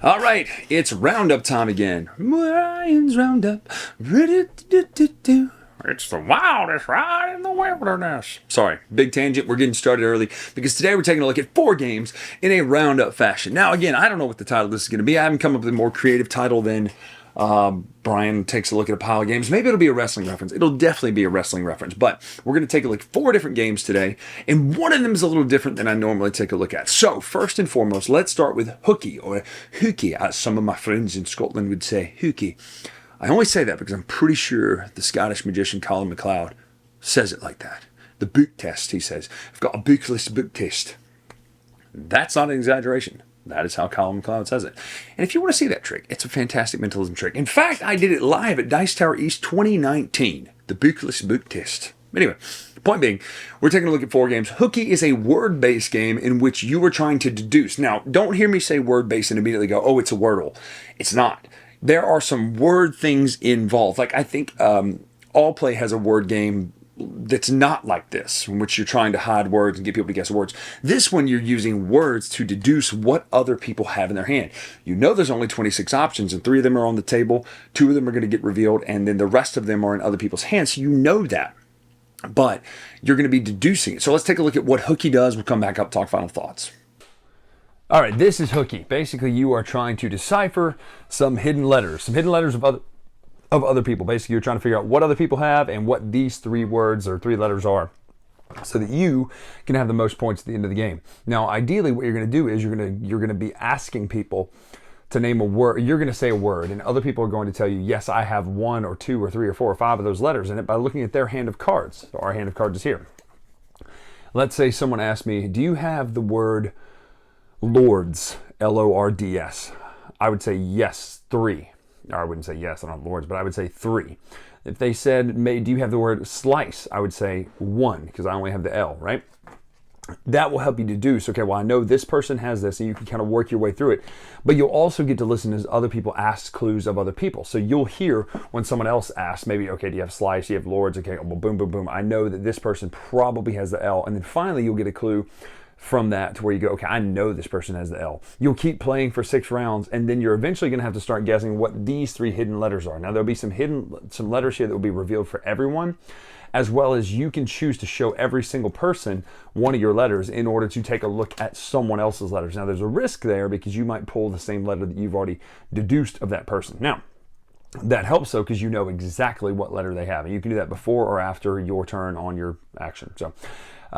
All right, it's Roundup time again. Bryan's Roundup. It's the wildest ride in the wilderness. Sorry, big tangent. We're getting started early because today we're taking a look at 4 games in a Roundup fashion. Now, again, I don't know what the title of this is going to be. I haven't come up with a more creative title than Bryan takes a look at a pile of games. Maybe it'll be a wrestling reference. It'll definitely be a wrestling reference. But we're going to take a look at 4 different games today, and one of them is a little different than I normally take a look at. So, first and foremost, let's start with Hooky, or Hooky, as some of my friends in Scotland would say, Hooky. I only say that because I'm pretty sure the Scottish magician Colin MacLeod says it like that. The book test, he says. I've got a bookless book test. That's not an exaggeration. That is how Colin MacLeod says it. And if you want to see that trick, it's a fantastic mentalism trick. In fact, I did it live at Dice Tower East 2019. The bookless book test. Anyway, the point being, we're taking a look at 4 games. Hooky is a word-based game in which you are trying to deduce. Now, don't hear me say word-based and immediately go, oh, it's a Wordle. It's not. There are some word things involved. Like, I think All Play has a word game that's not like this, in which you're trying to hide words and get people to guess words. This one, you're using words to deduce what other people have in their hand. You know there's only 26 options, and 3 of them are on the table, 2 of them are going to get revealed, and then the rest of them are in other people's hands, so you know that. But you're going to be deducing it. So let's take a look at what Hooky does. We'll come back up, talk final thoughts. All right, this is Hooky. Basically, you are trying to decipher some hidden letters of other people. Basically, you're trying to figure out what other people have and what these 3 words or 3 letters are, so that you can have the most points at the end of the game. Now, ideally, what you're going to do is you're going to be asking people to name a word. You're going to say a word, and other people are going to tell you, yes, I have 1 or 2 or 3 or 4 or 5 of those letters in it by looking at their hand of cards. So our hand of cards is here. Let's say someone asked me, do you have the word Lords, Lords? I would say yes, 3. Or I wouldn't say yes, I don't have Lords, but I would say 3. If they said, do you have the word slice? I would say 1, because I only have the L, right? That will help you deduce, okay, well, I know this person has this, and you can kind of work your way through it. But you'll also get to listen as other people ask clues of other people. So you'll hear when someone else asks, maybe, okay, do you have slice? Do you have Lords? Okay, well, boom, boom, boom. I know that this person probably has the L. And then finally, you'll get a clue from that to where you go, okay, I know this person has the L. You'll keep playing for 6 rounds, and then you're eventually going to have to start guessing what these 3 hidden letters are. Now, there'll be some letters here that will be revealed for everyone, as well as you can choose to show every single person one of your letters in order to take a look at someone else's letters. Now, there's a risk there because you might pull the same letter that you've already deduced of that person. Now, that helps though, because you know exactly what letter they have, and you can do that before or after your turn on your action. So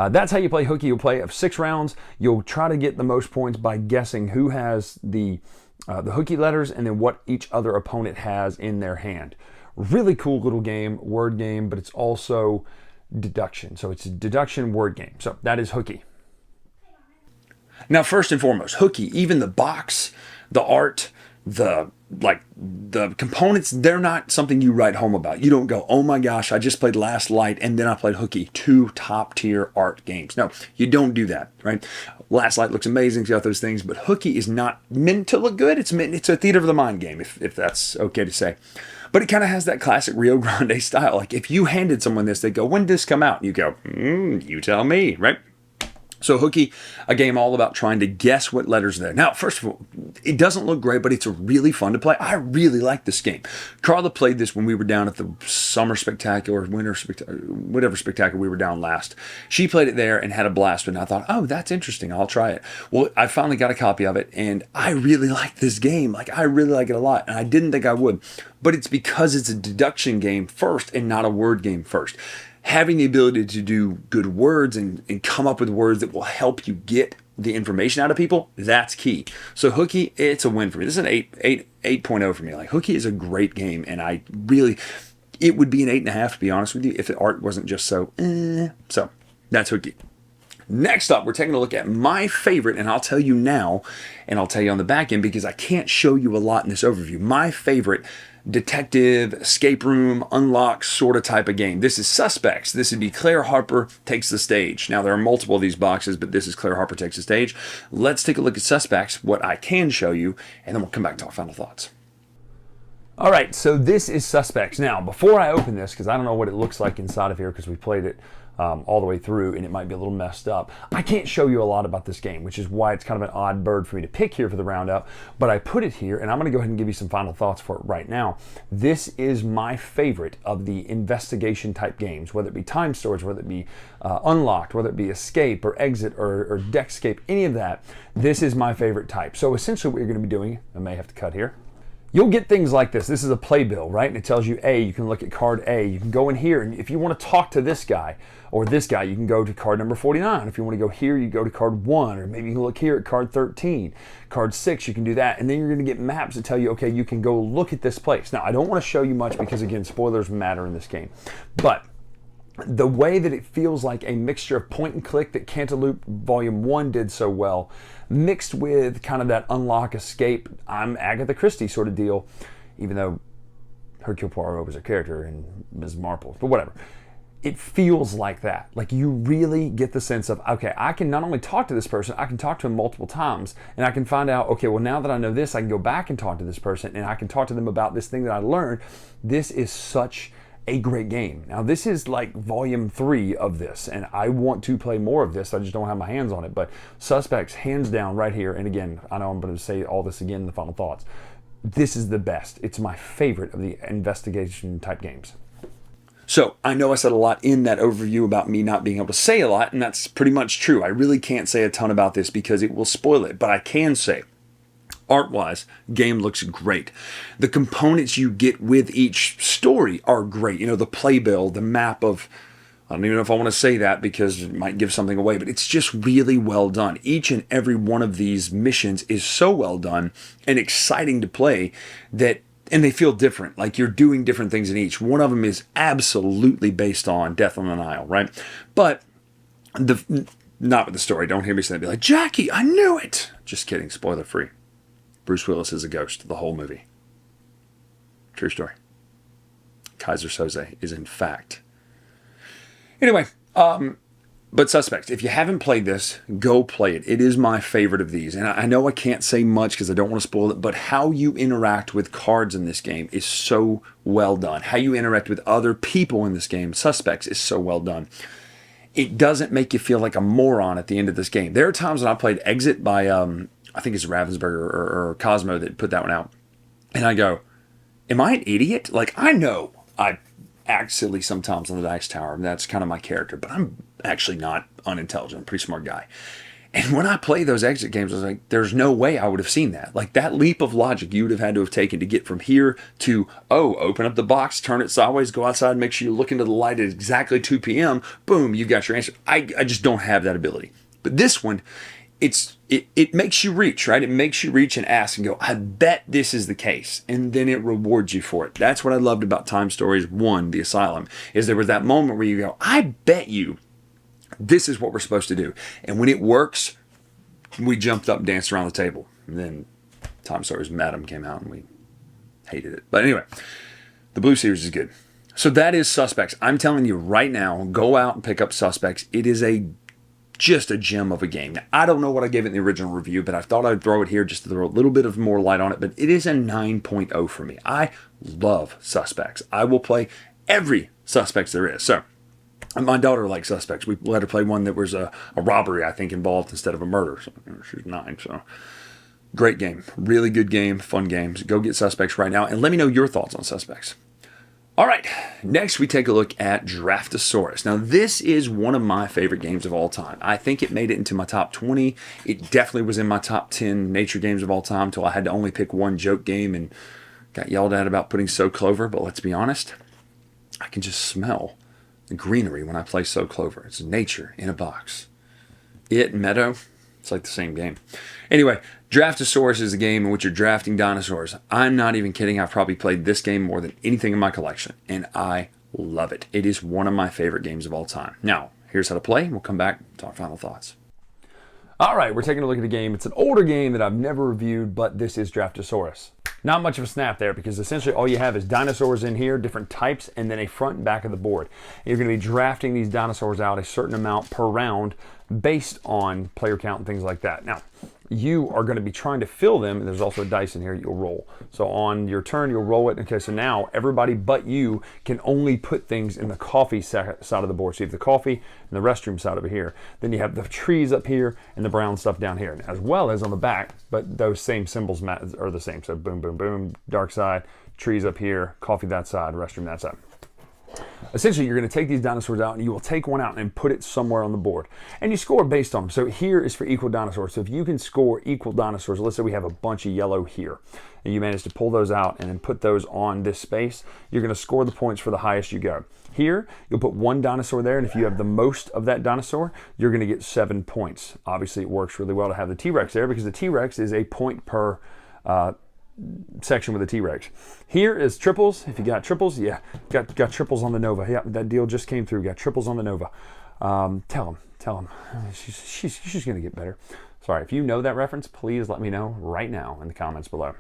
that's how you play Hooky. You'll play 6 rounds. You'll try to get the most points by guessing who has the Hooky letters and then what each other opponent has in their hand. Really cool little game, word game, but it's also deduction. So it's a deduction word game. So that is Hooky. Now, first and foremost, Hooky, even the box, the art, the components, they're not something you write home about. You don't go, oh my gosh, I just played Last Light and then I played Hooky, 2 top tier art games. No, you don't do that, right? Last Light looks amazing, it's got those things, but Hooky is not meant to look good. It's a theater of the mind game, if that's okay to say. But it kind of has that classic Rio Grande style. Like if you handed someone this, they'd go, when did this come out? And you go, you tell me, right? So Hooky, a game all about trying to guess what letters are there. Now, first of all, it doesn't look great, but it's really fun to play. I really like this game. Carla played this when we were down at the Summer Spectacular, Winter Spectacular, whatever spectacular we were down last. She played it there and had a blast, and I thought, oh, that's interesting. I'll try it. Well, I finally got a copy of it, and I really like this game. Like, I really like it a lot, and I didn't think I would. But it's because it's a deduction game first and not a word game first. Having the ability to do good words and come up with words that will help you get the information out of people, that's key. So Hooky, it's a win for me. This is an 8.0 for me. Like, Hooky is a great game, and it would be an 8.5 to be honest with you if the art wasn't just so So that's Hooky. Next up, we're taking a look at my favorite, and I'll tell you now, and I'll tell you on the back end because I can't show you a lot in this overview. My favorite detective, escape room, unlock sort of type of game. This is Suspects. This would be Claire Harper Takes the Stage. Now, there are multiple of these boxes, but this is Claire Harper Takes the Stage. Let's take a look at Suspects, what I can show you, and then we'll come back to our final thoughts. All right, so this is Suspects. Now, before I open this, because I don't know what it looks like inside of here because we played it all the way through, and it might be a little messed up. I can't show you a lot about this game, which is why it's kind of an odd bird for me to pick here for the roundup, but I put it here, and I'm going to go ahead and give you some final thoughts for it right now. This is my favorite of the investigation type games, whether it be time storage, whether it be unlocked, whether it be escape or exit or deckscape, any of that. This is my favorite type. So essentially what you're going to be doing, I may have to cut here, you'll get things like this. This is a playbill, right? And it tells you A, you can look at card A. You can go in here, and if you want to talk to this guy or this guy, you can go to card number 49. If you want to go here, you go to card 1, or maybe you can look here at card 13. Card 6, you can do that. And then you're going to get maps that tell you, okay, you can go look at this place. Now, I don't want to show you much because, again, spoilers matter in this game. But the way that it feels like a mixture of point and click that Cantaloupe Volume 1 did so well, mixed with kind of that unlock, escape, I'm Agatha Christie sort of deal, even though Hercule Poirot was a character in Ms. Marple, but whatever. It feels like that. Like you really get the sense of, okay, I can not only talk to this person, I can talk to him multiple times, and I can find out, okay, well, now that I know this, I can go back and talk to this person, and I can talk to them about this thing that I learned. This is such a great game. Now, this is like volume 3 of this, and I want to play more of this. I just don't have my hands on it, but Suspects, hands down, right here. And again, I know I'm going to say all this again in the final thoughts. This is the best. It's my favorite of the investigation type games. So I know I said a lot in that overview about me not being able to say a lot, and that's pretty much true. I really can't say a ton about this because it will spoil it, but I can say, art-wise, game looks great. The components you get with each story are great. You know, the playbill, the map of, I don't even know if I want to say that because it might give something away, but it's just really well done. Each and every one of these missions is so well done and exciting to play that, and they feel different, like you're doing different things in each. One of them is absolutely based on Death on the Nile, right? But not with the story. Don't hear me say that. Be like, Jackie, I knew it. Just kidding. Spoiler free. Bruce Willis is a ghost the whole movie. True story. Kaiser Soze is in fact. Anyway, but Suspects, if you haven't played this, go play it. It is my favorite of these. And I know I can't say much because I don't want to spoil it, but how you interact with cards in this game is so well done. How you interact with other people in this game, Suspects, is so well done. It doesn't make you feel like a moron at the end of this game. There are times when I played Exit by I think it's Ravensburger or Cosmo that put that one out. And I go, am I an idiot? Like, I know I act silly sometimes on the dice tower, and that's kind of my character, but I'm actually not unintelligent. I'm a pretty smart guy. And when I play those Exit games, I was like, there's no way I would have seen that. Like, that leap of logic you would have had to have taken to get from here to, oh, open up the box, turn it sideways, go outside, make sure you look into the light at exactly 2 p.m. Boom, you got your answer. I just don't have that ability. But this one, it makes you reach, right? It makes you reach and ask and go, I bet this is the case. And then it rewards you for it. That's what I loved about Time Stories 1, The Asylum, is there was that moment where you go, I bet you this is what we're supposed to do. And when it works, we jumped up and danced around the table. And then Time Stories Madam came out and we hated it. But anyway, the Blue Series is good. So that is Suspects. I'm telling you right now, go out and pick up Suspects. It is just a gem of a game. Now, I don't know what I gave it in the original review, but I thought I'd throw it here just to throw a little bit of more light on it, but it is a 9.0 for me. I love Suspects. I will play every Suspects there is. So, my daughter likes Suspects. We let her play one that was a robbery, I think, involved instead of a murder. So, she's 9, so great game. Really good game, fun games. Go get Suspects right now, and let me know your thoughts on Suspects. All right, next we take a look at Draftosuarus. Now, this is one of my favorite games of all time. I think it made it into my top 20. It definitely was in my top 10 nature games of all time until I had to only pick one joke game and got yelled at about putting So Clover. But let's be honest, I can just smell the greenery when I play So Clover. It's nature in a box. It, Meadow, it's like the same game. Anyway, Draftosaurus is a game in which you're drafting dinosaurs. I'm not even kidding. I've probably played this game more than anything in my collection, and I love it. It is one of my favorite games of all time. Now, here's how to play. We'll come back to our final thoughts. All right, we're taking a look at the game. It's an older game that I've never reviewed, but this is Draftosaurus. Not much of a snap there because essentially all you have is dinosaurs in here, different types, and then a front and back of the board. You're going to be drafting these dinosaurs out a certain amount per round based on player count and things like that. Now, you are going to be trying to fill them, and there's also a dice in here you'll roll. So on your turn, you'll roll it. Okay, so now everybody but you can only put things in the coffee side of the board. So you have the coffee and the restroom side over here. Then you have the trees up here and the brown stuff down here, as well as on the back, but those same symbols are the same. So boom, boom, boom, dark side, trees up here, coffee that side, restroom that side. Essentially, you're going to take these dinosaurs out and you will take one out and put it somewhere on the board. And you score based on them. So here is for equal dinosaurs. So if you can score equal dinosaurs, let's say we have a bunch of yellow here, and you manage to pull those out and then put those on this space, you're going to score the points for the highest you go. Here, you'll put one dinosaur there, and if you have the most of that dinosaur, you're going to get 7 points. Obviously, it works really well to have the T-Rex there because the T-Rex is a point per section with a T-Rex. Here is triples. If you got triples, yeah, got triples on the Nova. Yeah, that deal just came through. Got triples on the Nova. Tell him. She's gonna get better. Sorry, if you know that reference, please let me know right now in the comments below.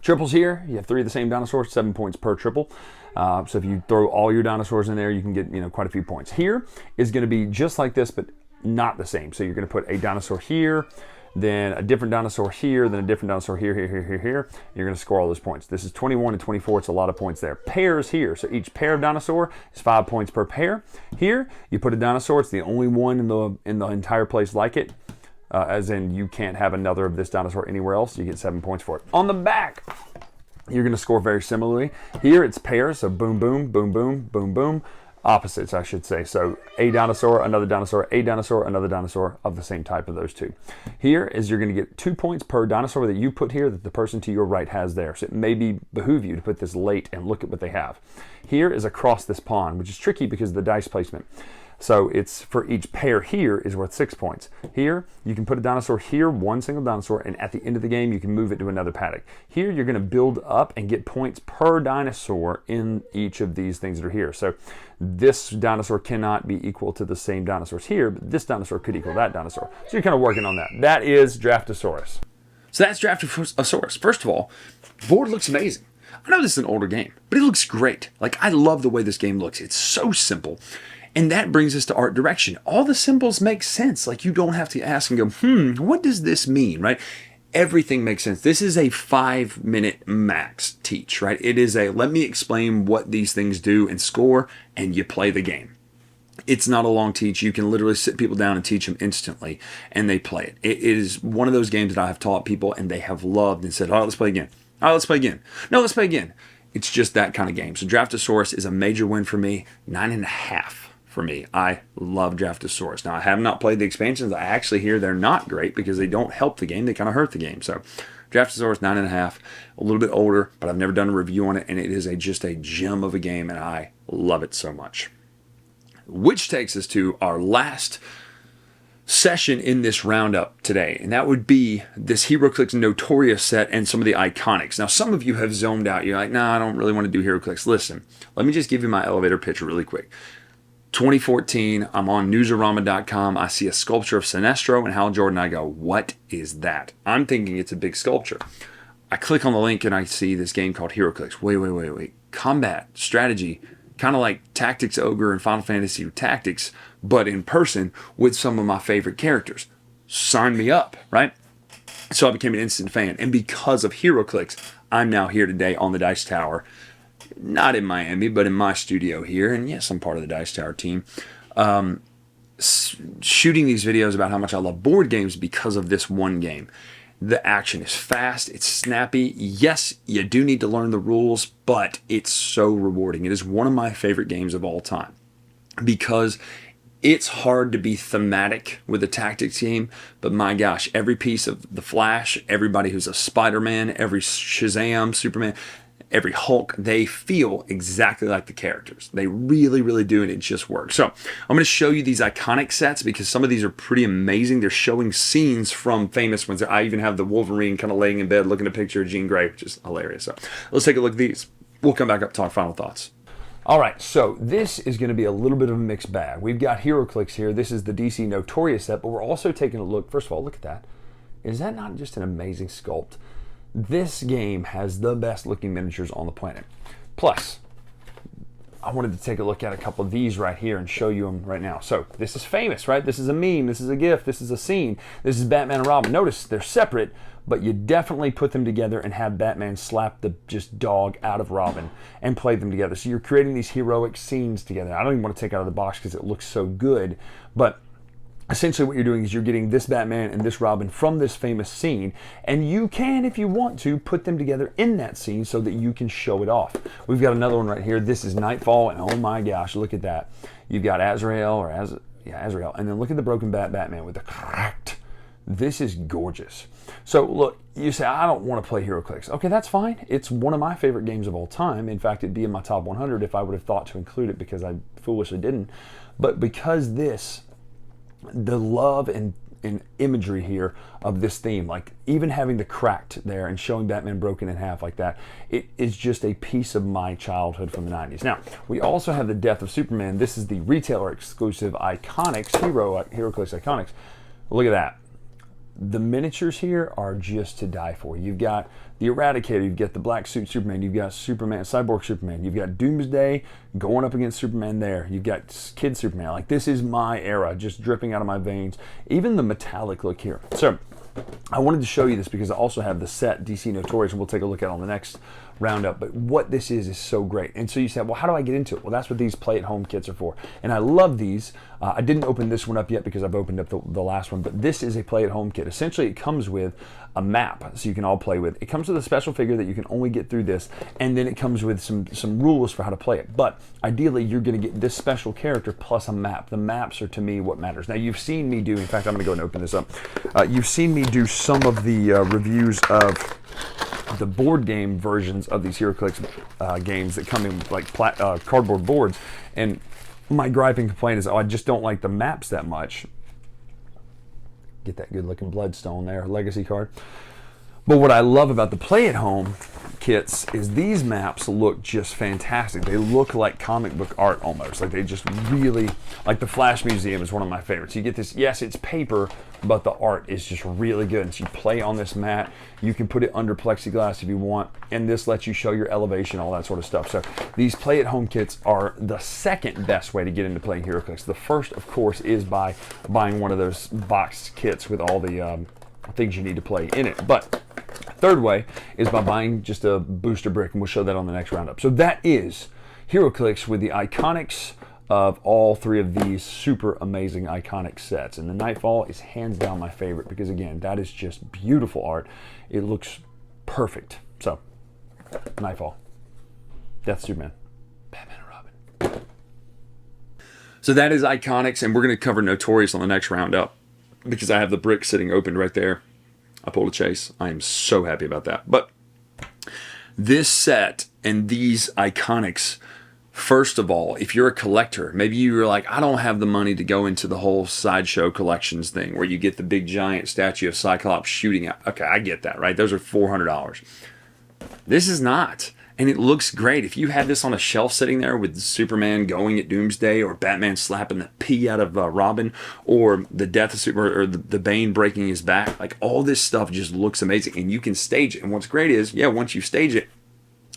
Triples here, you have 3 of the same dinosaurs, 7 points per triple. So if you throw all your dinosaurs in there, you can get quite a few points. Here is going to be just like this, but not the same. So you're going to put a dinosaur here, then a different dinosaur here, then a different dinosaur here. You're going to score all those points. This is 21 and 24. It's a lot of points there. Pairs here. So each pair of dinosaur is 5 points per pair. Here, you put a dinosaur. It's the only one in the entire place like it. As in, you can't have another of this dinosaur anywhere else. You get 7 points for it. On the back, you're going to score very similarly. Here, it's pairs. So boom, boom, boom, boom, boom, boom. Opposites, I should say. So a dinosaur, another dinosaur, a dinosaur, another dinosaur of the same type of those two. Here is you're going to get 2 points per dinosaur that you put here that the person to your right has there. So it may behoove you to put this late and look at what they have. Here is across this pond, which is tricky because of the dice placement. So it's for each pair here is worth 6 points. Here, you can put a dinosaur here, one single dinosaur, and at the end of the game, you can move it to another paddock. Here, you're going to build up and get points per dinosaur in each of these things that are here. So this dinosaur cannot be equal to the same dinosaurs here, but this dinosaur could equal that dinosaur. So you're kind of working on that. That is Draftosuarus. So that's Draftosuarus. First of all, the board looks amazing. I know this is an older game, but it looks great. Like, I love the way this game looks. It's so simple. And that brings us to art direction. All the symbols make sense. Like, you don't have to ask and go, what does this mean, right? Everything makes sense. This is a 5-minute max teach, right? It is a, let me explain what these things do and score, and you play the game. It's not a long teach. You can literally sit people down and teach them instantly, and they play it. It is one of those games that I have taught people, and they have loved and said, all right, let's play again. All right, let's play again. No, let's play again. It's just that kind of game. So Draftosuarus is a major win for me, 9.5. For me, I love Draftosuarus. Now, I have not played the expansions. I actually hear they're not great because they don't help the game. They kind of hurt the game. So, Draftosuarus, 9.5, a little bit older, but I've never done a review on it, and it is just a gem of a game, and I love it so much. Which takes us to our last session in this roundup today, and that would be this Heroclix Notorious set and some of the iconics. Now, some of you have zoned out. You're like, nah, I don't really want to do Heroclix. Listen, let me just give you my elevator pitch really quick. 2014, I'm on newsarama.com. I see a sculpture of Sinestro and Hal Jordan. I go, what is that? I'm thinking it's a big sculpture. I click on the link and I see this game called Heroclix. Wait. Combat, strategy, kind of like Tactics Ogre and Final Fantasy Tactics, but in person with some of my favorite characters. Sign me up, right? So I became an instant fan. And because of Heroclix, I'm now here today on the Dice Tower. Not in Miami, but in my studio here. And yes, I'm part of the Dice Tower team. Shooting these videos about how much I love board games because of this one game. The action is fast. It's snappy. Yes, you do need to learn the rules, but it's so rewarding. It is one of my favorite games of all time because it's hard to be thematic with a tactics game, but my gosh, every piece of The Flash, everybody who's a Spider-Man, every Shazam, Superman, every Hulk, they feel exactly like the characters. They really, really do, and it just works. So I'm going to show you these iconic sets because some of these are pretty amazing. They're showing scenes from famous ones. I even have the Wolverine kind of laying in bed looking at a picture of Jean Grey, which is hilarious. So let's take a look at these. We'll come back up and talk final thoughts. All right, so this is going to be a little bit of a mixed bag. We've got Heroclix here. This is the DC Notorious set, but we're also taking a look. First of all, look at that. Is that not just an amazing sculpt? This game has the best looking miniatures on the planet. Plus, I wanted to take a look at a couple of these right here and show you them right now. So this is famous, right? This is a meme, this is a GIF, this is a scene. This is Batman and Robin. Notice they're separate, but you definitely put them together and have Batman slap the just dog out of Robin and play them together. So you're creating these heroic scenes together. I don't even want to take it out of the box because it looks so good, but essentially what you're doing is you're getting this Batman and this Robin from this famous scene, and you can, if you want to, put them together in that scene so that you can show it off. We've got another one right here. This is Nightfall, and oh my gosh, look at that. You've got Azrael, Azrael, and then look at the broken Batman with the cracked. This is gorgeous. So look, you say, I don't want to play Heroclix. Okay, that's fine. It's one of my favorite games of all time. In fact, it'd be in my top 100 if I would have thought to include it, because I foolishly didn't. But because the love and imagery here of this theme, like even having the cracked there and showing Batman broken in half like that, it is just a piece of my childhood from the 90s. Now, we also have the Death of Superman. This is the retailer exclusive Iconics, Heroclix Iconics. Look at that. The miniatures here are just to die for. You've got the Eradicator, you've got the black suit Superman, you've got Superman, Cyborg Superman, you've got Doomsday going up against Superman there, you've got Kid Superman. Like, this is my era, just dripping out of my veins. Even the metallic look here. So I wanted to show you this because I also have the set DC Notorious, and we'll take a look at it on the next roundup. But what this is so great. And so you said, well, how do I get into it? Well, that's what these play at home kits are for. And I love these. I didn't open this one up yet because I've opened up the last one, but this is a play at home kit. Essentially, it comes with a map so you can all play with. It comes with a special figure that you can only get through this, and then it comes with some rules for how to play it. But ideally, you're going to get this special character plus a map. The maps are, to me, what matters. Now, you've seen me do, in fact, I'm going to go and open this up. You've seen me do some of the reviews of the board game versions of these Heroclix games that come in with like cardboard boards, and my gripe and complaint is, oh, I just don't like the maps that much. Get that good looking Bloodstone there, legacy card. But what I love about the play at home kits is these maps look just fantastic. They look like comic book art almost. Like, they just really, like the Flash Museum is one of my favorites. You get this, yes, it's paper, but the art is just really good. And so you play on this mat, you can put it under plexiglass if you want, and this lets you show your elevation, all that sort of stuff. So these play at home kits are the second best way to get into playing Heroclix. The first, of course, is by buying one of those boxed kits with all the things you need to play in it. But third way is by buying just a booster brick, and we'll show that on the next roundup. So that is Heroclix with the Iconics of all three of these super amazing iconic sets. And the Nightfall is hands down my favorite because, again, that is just beautiful art. It looks perfect. So, Nightfall, Death of Superman, Batman and Robin. So that is Iconics, and we're going to cover Notorious on the next roundup because I have the brick sitting open right there. I pulled a chase. I am so happy about that. But this set and these Iconics, first of all, if you're a collector, maybe you're like, I don't have the money to go into the whole sideshow collections thing where you get the big giant statue of Cyclops shooting out. Okay, I get that, right? Those are $400. This is not. And it looks great. If you had this on a shelf sitting there with Superman going at Doomsday, or Batman slapping the pee out of Robin, or the Death of Superman, or the Bane breaking his back, like, all this stuff just looks amazing. And you can stage it. And what's great is, yeah, once you stage it,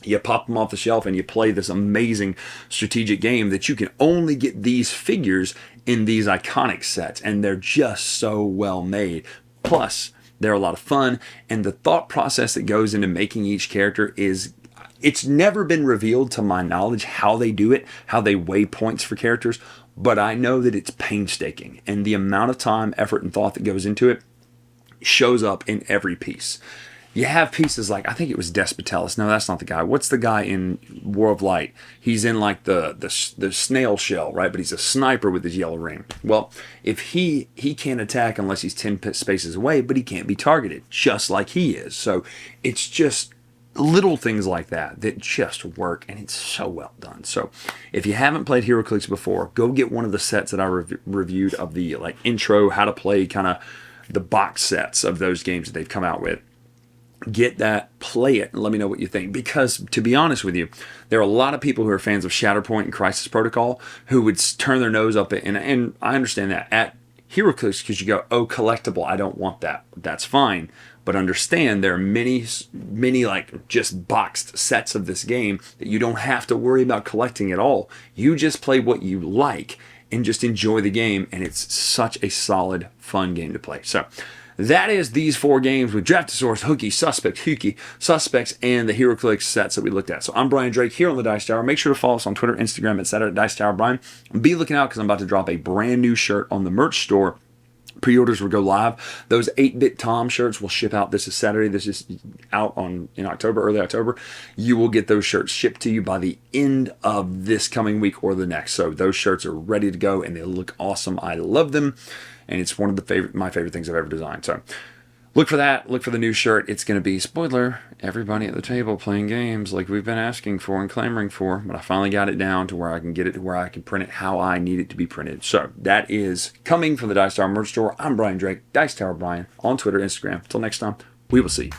you pop them off the shelf and you play this amazing strategic game that you can only get these figures in these Iconic sets. And they're just so well made. Plus, they're a lot of fun. And the thought process that goes into making each character is, it's never been revealed to my knowledge how they do it, how they weigh points for characters, but I know that it's painstaking. And the amount of time, effort, and thought that goes into it shows up in every piece. You have pieces like, I think it was Despotellus. No, that's not the guy. What's the guy in War of Light? He's in like the snail shell, right? But he's a sniper with his yellow ring. Well, if he can't attack unless he's 10 spaces away, but he can't be targeted, just like he is. So it's just little things like that that just work, and it's so well done. So if you haven't played Heroclix before, go get one of the sets that I reviewed of the like intro, how to play, kind of the box sets of those games that they've come out with. Get that, play it, and let me know what you think. Because, to be honest with you, there are a lot of people who are fans of Shatterpoint and Crisis Protocol who would turn their nose up, and I understand that, at Heroclix, because you go, oh, collectible, I don't want that. That's fine. But understand there are many like just boxed sets of this game that you don't have to worry about collecting at all. You just play what you like and just enjoy the game, and it's such a solid, fun game to play. So that is these 4 games with Draftosuarus, Hooky, Suspects, and the Heroclix sets that we looked at. So I'm Brian Drake here on the Dice Tower. Make sure to follow us on Twitter, Instagram, etc. at Dice Tower Brian. Be looking out because I'm about to drop a brand new shirt on the merch store. Pre-orders will go live. Those 8-Bit Tom shirts will ship out. This is Saturday. This is out in October, early October. You will get those shirts shipped to you by the end of this coming week or the next. So those shirts are ready to go and they look awesome. I love them, and it's one of my favorite things I've ever designed. So look for that. Look for the new shirt. It's going to be, spoiler, everybody at the table playing games like we've been asking for and clamoring for. But I finally got it down to where I can get it to where I can print it how I need it to be printed. So that is coming from the Dice Tower merch store. I'm Brian Drake, Dice Tower Brian, on Twitter, Instagram. Until next time, we will see you.